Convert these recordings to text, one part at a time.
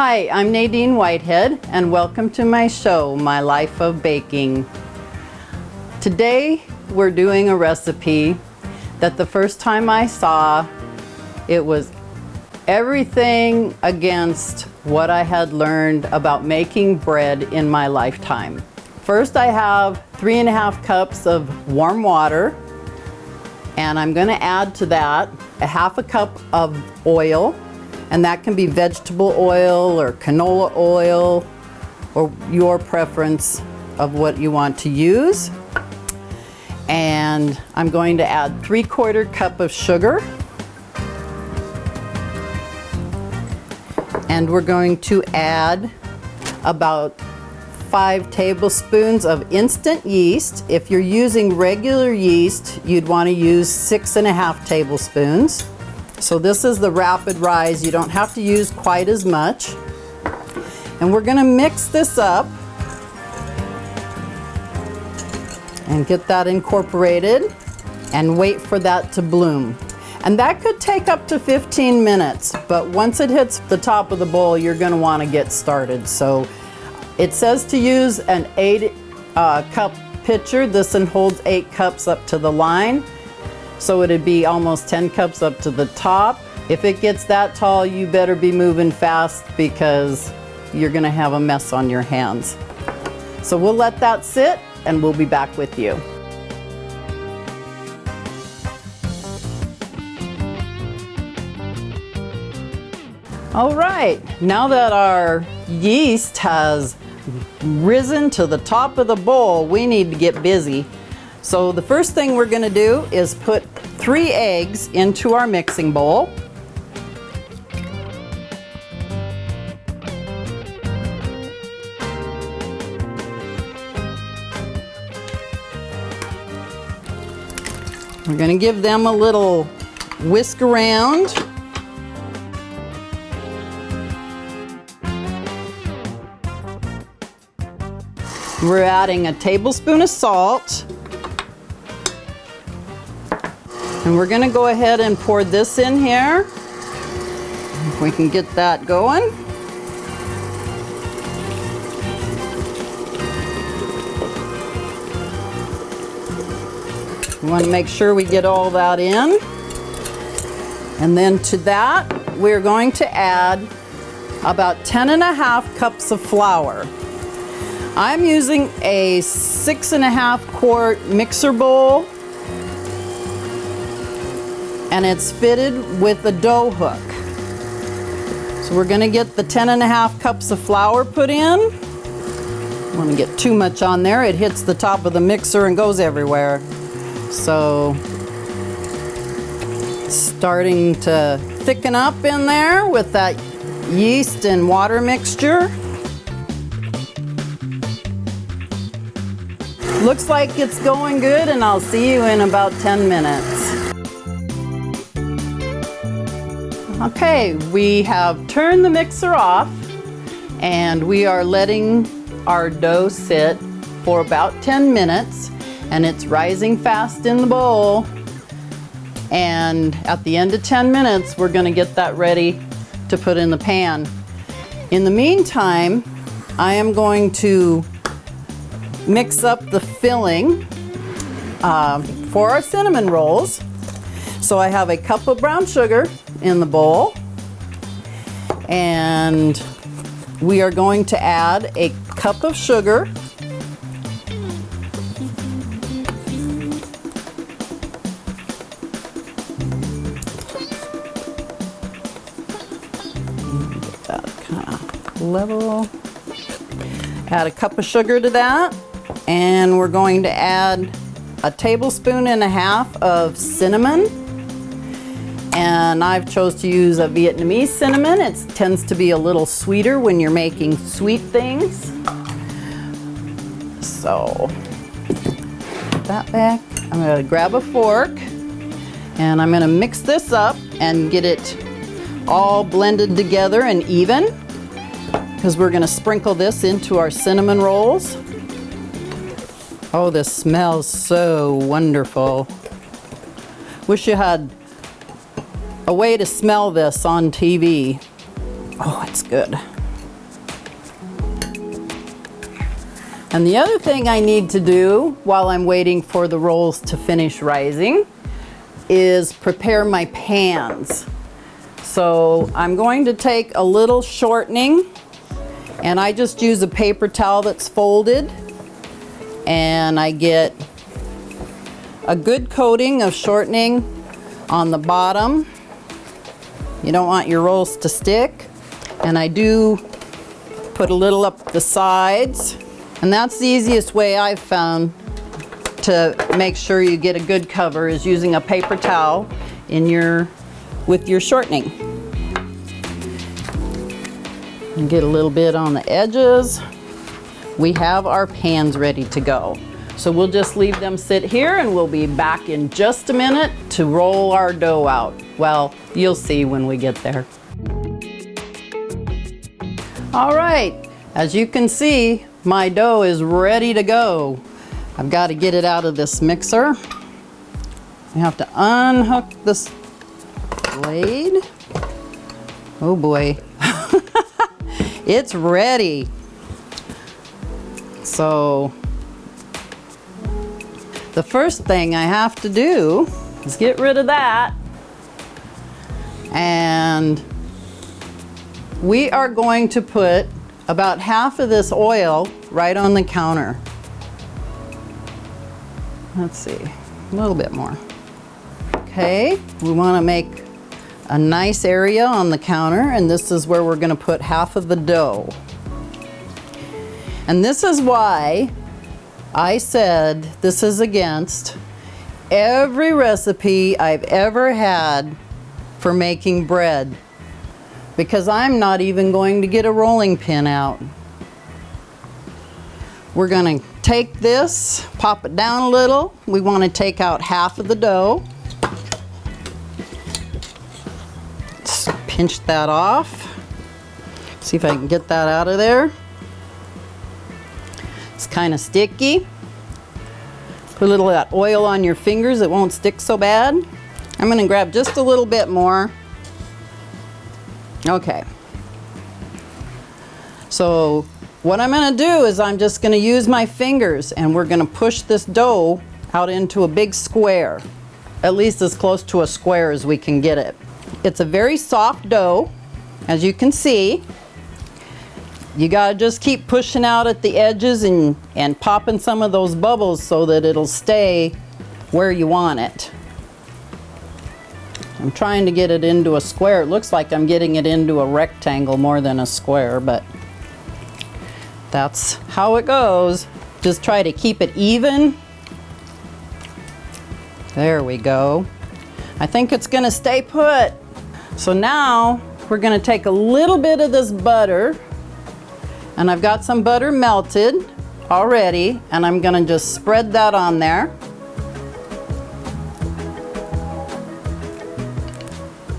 Hi, I'm Nadine Whitehead, and welcome to my show, My Life of Baking. Today, we're doing a recipe that the first time I saw, it was everything against what I had learned about making bread in my lifetime. First, I have 3.5 cups of warm water, and I'm going to add to that a 1/2 cup of oil. And that can be vegetable oil or canola oil or your preference of what you want to use. And I'm going to add 3/4 cup of sugar. And we're going to add about 5 tablespoons of instant yeast. If you're using regular yeast, you'd want to use 6.5 tablespoons. So this is the rapid rise. You don't have to use quite as much. And we're going to mix this up and get that incorporated and wait for that to bloom. And that could take up to 15 minutes, but once it hits the top of the bowl, you're going to want to get started. So it says to use an 8 cup pitcher. This one holds 8 cups up to the line. So it'd be almost 10 cups up to the top. If it gets that tall, you better be moving fast because you're gonna have a mess on your hands. So we'll let that sit and we'll be back with you. All right, now that our yeast has risen to the top of the bowl, we need to get busy. So the first thing we're going to do is put 3 eggs into our mixing bowl. We're going to give them a little whisk around. We're adding a tablespoon of salt. And we're going to go ahead and pour this in here. If we can get that going. We want to make sure we get all that in. And then to that, we're going to add about 10.5 cups of flour. I'm using a 6.5 quart mixer bowl. And it's fitted with a dough hook. So we're going to get the 10.5 cups of flour put in. Don't want to get too much on there. It hits the top of the mixer and goes everywhere. So starting to thicken up in there with that yeast and water mixture. Looks like it's going good, and I'll see you in about 10 minutes. Okay, we have turned the mixer off and we are letting our dough sit for about 10 minutes, and it's rising fast in the bowl. And at the end of 10 minutes, we're going to get that ready to put in the pan. In the meantime, I am going to mix up the filling for our cinnamon rolls. So I have a cup of brown sugar in the bowl, and we are going to add a cup of sugar, get that kind of level. Add a cup of sugar to that, and we're going to add 1.5 tablespoons of cinnamon. And I've chose to use a Vietnamese cinnamon. It tends to be a little sweeter when you're making sweet things. So, put that back. I'm going to grab a fork and I'm going to mix this up and get it all blended together and even, because we're going to sprinkle this into our cinnamon rolls. Oh, this smells so wonderful. Wish you had a way to smell this on TV. Oh, it's good. And the other thing I need to do while I'm waiting for the rolls to finish rising is prepare my pans. So I'm going to take a little shortening, and I just use a paper towel that's folded, and I get a good coating of shortening on the bottom. You don't want your rolls to stick. And I do put a little up the sides. And that's the easiest way I've found to make sure you get a good cover, is using a paper towel with your shortening. And get a little bit on the edges. We have our pans ready to go. So we'll just leave them sit here, and we'll be back in just a minute to roll our dough out. Well, you'll see when we get there. All right, as you can see, my dough is ready to go. I've got to get it out of this mixer. I have to unhook this blade. Oh boy. It's ready. So the first thing I have to do is get rid of that. And we are going to put about half of this oil right on the counter. Let's see, a little bit more. Okay, we want to make a nice area on the counter, and this is where we're going to put half of the dough. And this is why I said this is against every recipe I've ever had for making bread, because I'm not even going to get a rolling pin out. We're going to take this, pop it down a little. We want to take out half of the dough. Let's pinch that off. See if I can get that out of there. It's kind of sticky. Put a little of that oil on your fingers, it won't stick so bad. I'm going to grab just a little bit more. Okay. So what I'm going to do is I'm just going to use my fingers, and we're going to push this dough out into a big square, at least as close to a square as we can get it. It's a very soft dough, as you can see. You got to just keep pushing out at the edges and popping some of those bubbles so that it'll stay where you want it. I'm trying to get it into a square. It looks like I'm getting it into a rectangle more than a square, but that's how it goes. Just try to keep it even. There we go. I think it's going to stay put. So now we're going to take a little bit of this butter, and I've got some butter melted already, and I'm going to just spread that on there.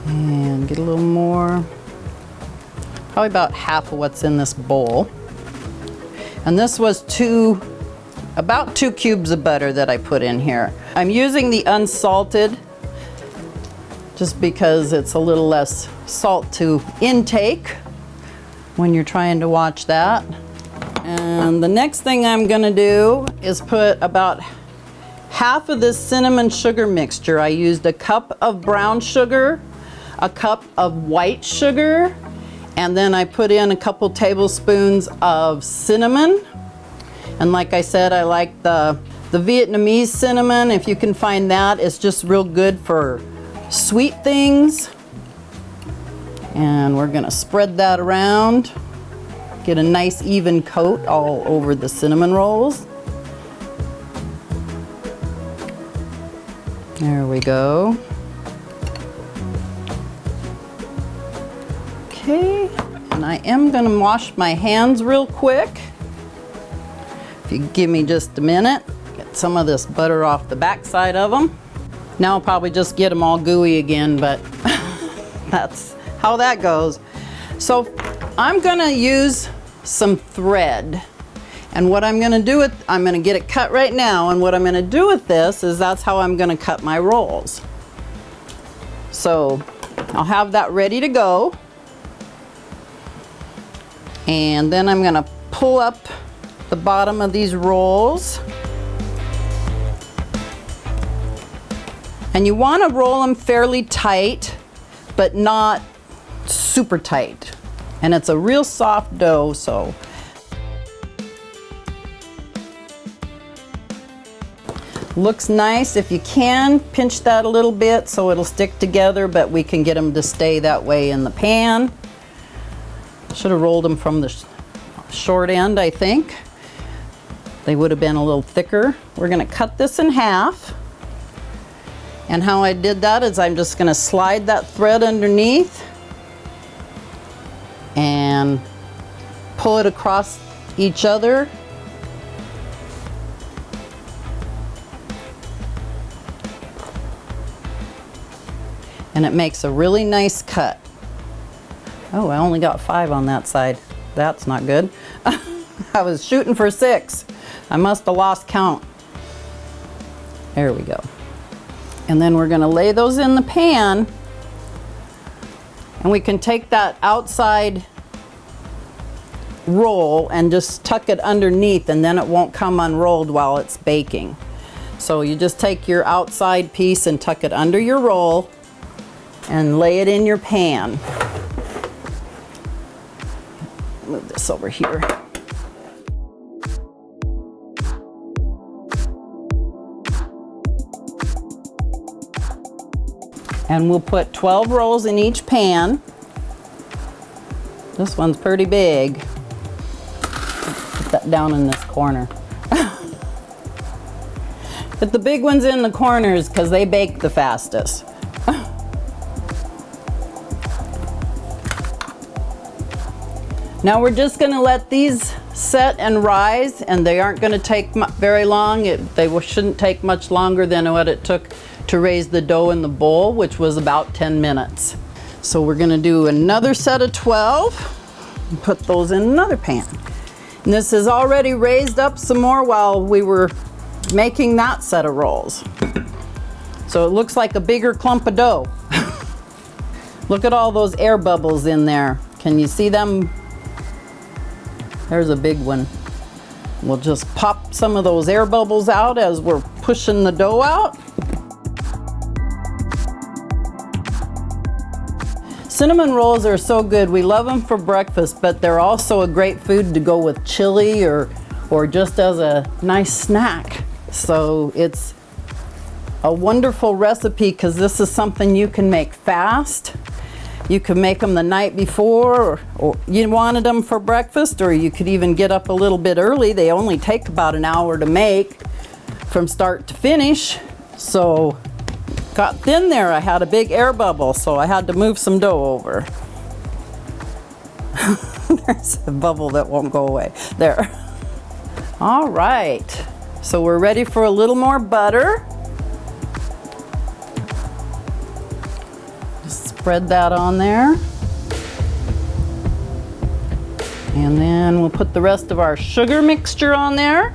And get a little more, probably about half of what's in this bowl. And this was about 2 cubes of butter that I put in here. I'm using the unsalted just because it's a little less salt to intake when you're trying to watch that. And the next thing I'm gonna do is put about half of this cinnamon sugar mixture. I used a cup of brown sugar, a cup of white sugar, and then I put in a couple tablespoons of cinnamon. And like I said, I like the Vietnamese cinnamon. If you can find that, it's just real good for sweet things. And we're gonna spread that around. Get a nice even coat all over the cinnamon rolls. There we go. Okay, and I am gonna wash my hands real quick. If you give me just a minute, get some of this butter off the back side of them. Now I'll probably just get them all gooey again, but that's how that goes. So I'm gonna use some thread. And what I'm gonna do with, I'm gonna get it cut right now, and what I'm gonna do with this is that's how I'm gonna cut my rolls. So I'll have that ready to go. And then I'm gonna pull up the bottom of these rolls. And you want to roll them fairly tight, but not super tight. And it's a real soft dough, so. Looks nice. If you can, pinch that a little bit so it'll stick together, but we can get them to stay that way in the pan. Should have rolled them from the short end, I think. They would have been a little thicker. We're going to cut this in half. And how I did that is I'm just going to slide that thread underneath and pull it across each other. And it makes a really nice cut. Oh, I only got 5 on that side. That's not good. I was shooting for 6. I must have lost count. There we go. And then we're going to lay those in the pan. And we can take that outside roll and just tuck it underneath, and then it won't come unrolled while it's baking. So you just take your outside piece and tuck it under your roll and lay it in your pan. Move this over here. And we'll put 12 rolls in each pan. This one's pretty big. Put that down in this corner. Put the big ones in the corners because they bake the fastest. Now we're just going to let these set and rise, and they aren't going to take very long. They shouldn't take much longer than what it took to raise the dough in the bowl, which was about 10 minutes. So we're going to do another set of 12 and put those in another pan. And this is already raised up some more while we were making that set of rolls. So it looks like a bigger clump of dough. Look at all those air bubbles in there. Can you see them? There's a big one. We'll just pop some of those air bubbles out as we're pushing the dough out. Cinnamon rolls are so good. We love them for breakfast, but they're also a great food to go with chili or just as a nice snack. So it's a wonderful recipe because this is something you can make fast. You can make them the night before, or you wanted them for breakfast, or you could even get up a little bit early. They only take about an hour to make from start to finish. So got thin there. I had a big air bubble, so I had to move some dough over. There's a bubble that won't go away. There. All right. So we're ready for a little more butter. Spread that on there. And then we'll put the rest of our sugar mixture on there.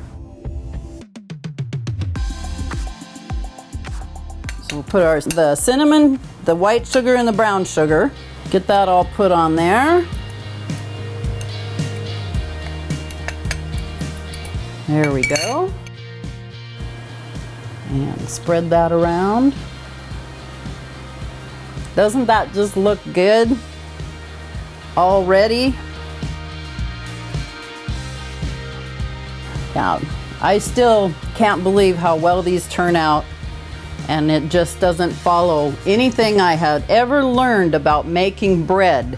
So we'll put the cinnamon, the white sugar, and the brown sugar. Get that all put on there. There we go. And spread that around. Doesn't that just look good already? Yeah, I still can't believe how well these turn out, and it just doesn't follow anything I had ever learned about making bread.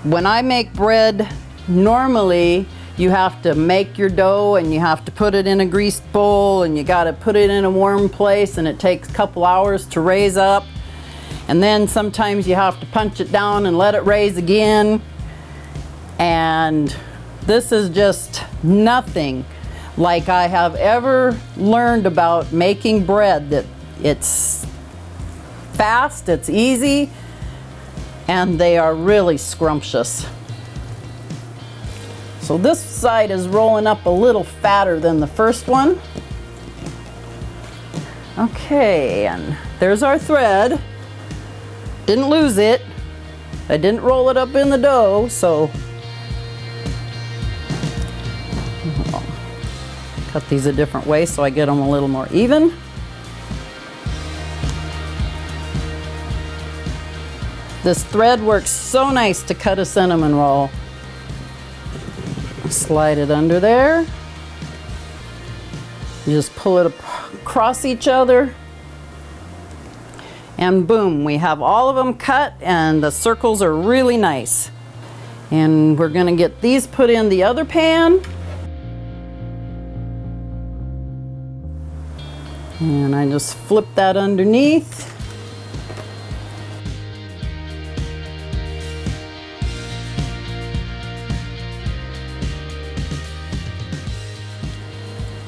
When I make bread, normally you have to make your dough and you have to put it in a greased bowl and you got to put it in a warm place, and it takes a couple hours to raise up. And then sometimes you have to punch it down and let it raise again. And this is just nothing like I have ever learned about making bread. That it's fast, it's easy, and they are really scrumptious. So this side is rolling up a little fatter than the first one. Okay, and there's our thread. Didn't lose it. I didn't roll it up in the dough, so Cut these a different way so I get them a little more even. This thread works so nice to cut a cinnamon roll. Slide it under there. You just pull it across each other. And boom, we have all of them cut and the circles are really nice. And we're gonna get these put in the other pan. And I just flip that underneath.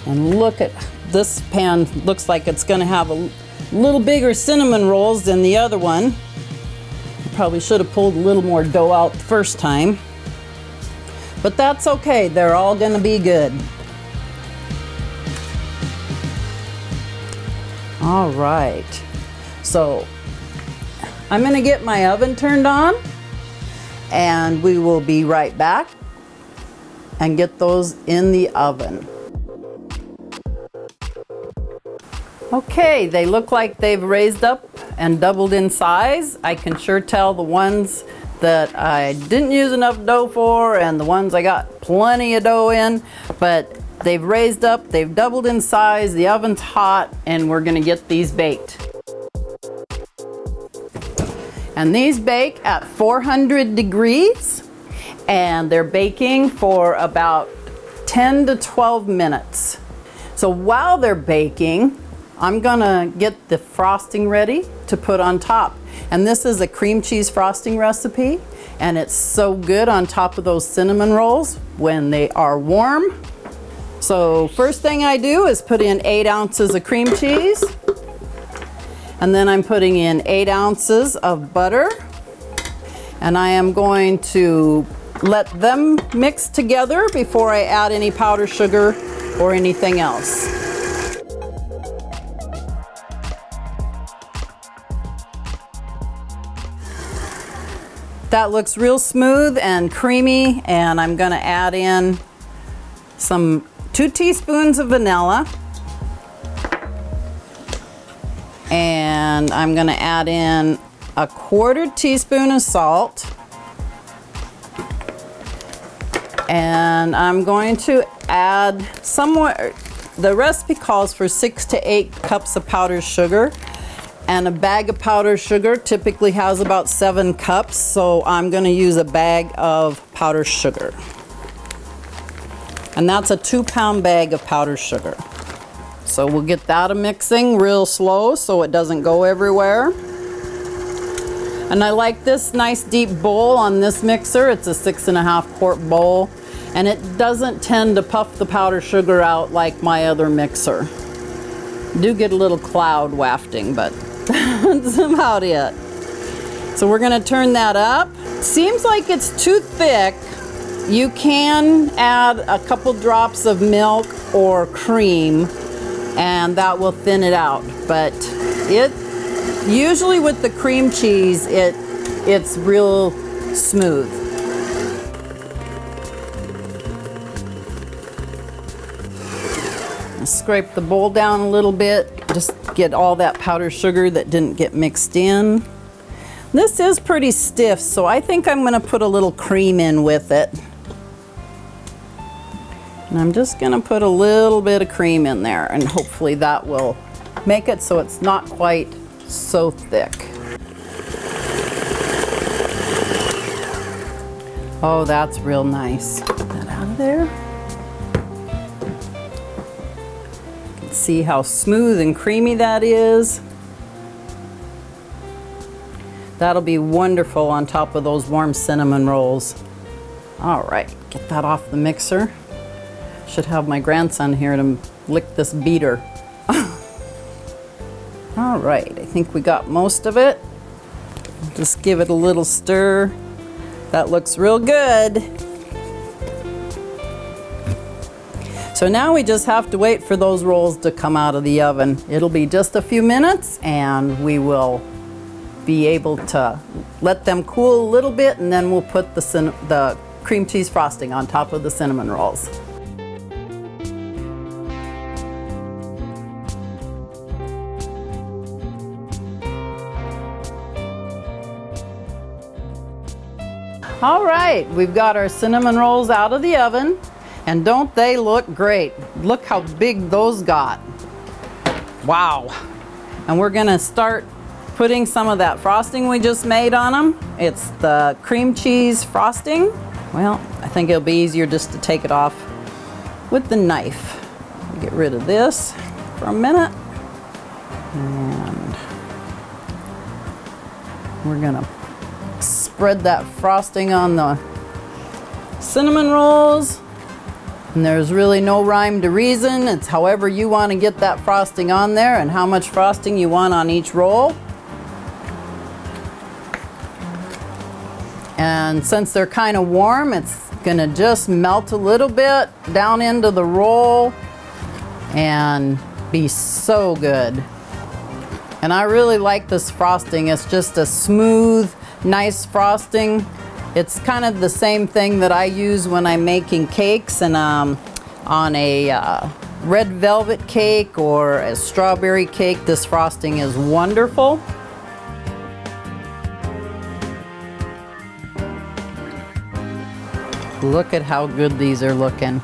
And look at this pan, looks like it's gonna have a little bigger cinnamon rolls than the other one. Probably should have pulled a little more dough out the first time. But that's okay, they're all gonna be good. All right, so I'm gonna get my oven turned on and we will be right back and get those in the oven. Okay, they look like they've raised up and doubled in size. I can sure tell the ones that I didn't use enough dough for and the ones I got plenty of dough in, but they've raised up, they've doubled in size, the oven's hot, and we're gonna get these baked. And these bake at 400 degrees, and they're baking for about 10 to 12 minutes. So while they're baking, I'm gonna get the frosting ready to put on top. And this is a cream cheese frosting recipe, and it's so good on top of those cinnamon rolls when they are warm. So first thing I do is put in 8 ounces of cream cheese, and then I'm putting in 8 ounces of butter, and I am going to let them mix together before I add any powdered sugar or anything else. That looks real smooth and creamy, and I'm gonna add in some 2 teaspoons of vanilla, and I'm gonna add in a 1/4 teaspoon of salt, and I'm going to add somewhere, the recipe calls for 6 to 8 cups of powdered sugar, and a bag of powdered sugar typically has about 7 cups, so I'm gonna use a bag of powdered sugar. And that's a 2-pound bag of powdered sugar. So we'll get that a mixing real slow so it doesn't go everywhere. And I like this nice deep bowl on this mixer. It's a 6.5 quart bowl, and it doesn't tend to puff the powdered sugar out like my other mixer. Do get a little cloud wafting, but that's about it. So we're gonna turn that up. Seems like it's too thick. You can add a couple drops of milk or cream and that will thin it out. But it usually with the cream cheese, it's real smooth. Scrape the bowl down a little bit, just get all that powdered sugar that didn't get mixed in. This is pretty stiff, so I think I'm gonna put a little cream in with it. And I'm just gonna put a little bit of cream in there, and hopefully that will make it so it's not quite so thick. Oh, that's real nice. Get that out of there. See how smooth and creamy that is. That'll be wonderful on top of those warm cinnamon rolls. All right, get that off the mixer. Should have my grandson here to lick this beater. All right, I think we got most of it. Just give it a little stir. That looks real good. So now we just have to wait for those rolls to come out of the oven. It'll be just a few minutes and we will be able to let them cool a little bit, and then we'll put the cream cheese frosting on top of the cinnamon rolls. All right, we've got our cinnamon rolls out of the oven, and don't they look great? Look how big those got. Wow. And we're gonna start putting some of that frosting we just made on them. It's the cream cheese frosting. Well, I think it'll be easier just to take it off with the knife. Get rid of this for a minute. And we're gonna spread that frosting on the cinnamon rolls. And there's really no rhyme to reason. It's however you want to get that frosting on there and how much frosting you want on each roll. And since they're kind of warm, it's gonna just melt a little bit down into the roll and be so good. And I really like this frosting. It's just a smooth, nice frosting. It's kind of the same thing that I use when I'm making cakes, and on a red velvet cake or a strawberry cake, this frosting is wonderful. Look at how good these are looking.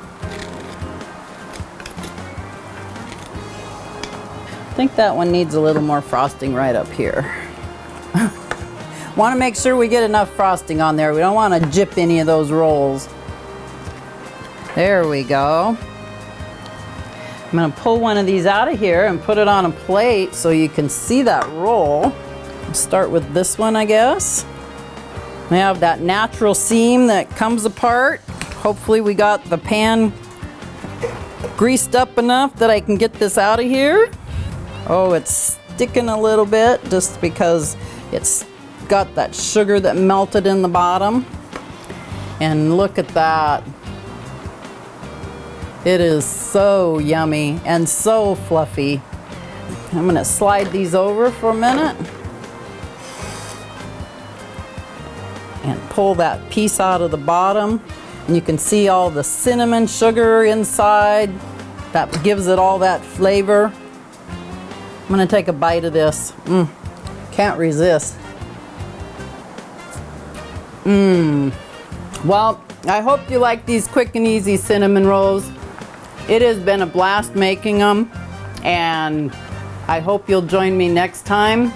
I think that one needs a little more frosting right up here. Want to make sure we get enough frosting on there. We don't want to jip any of those rolls. There we go. I'm going to pull one of these out of here and put it on a plate so you can see that roll. Start with this one, I guess. We have that natural seam that comes apart. Hopefully we got the pan greased up enough that I can get this out of here. Oh, it's sticking a little bit just because it's got that sugar that melted in the bottom. And look at that. It is so yummy and so fluffy. I'm gonna slide these over for a minute and pull that piece out of the bottom. And you can see all the cinnamon sugar inside. That gives it all that flavor. I'm gonna take a bite of this. Can't resist. Well, I hope you like these quick and easy cinnamon rolls. It has been a blast making them, and I hope you'll join me next time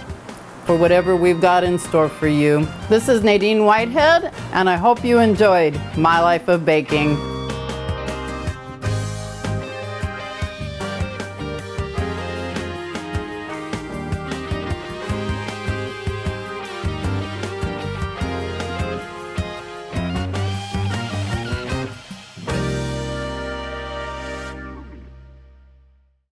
for whatever we've got in store for you. This is Nadine Whitehead, and I hope you enjoyed My Life of Baking.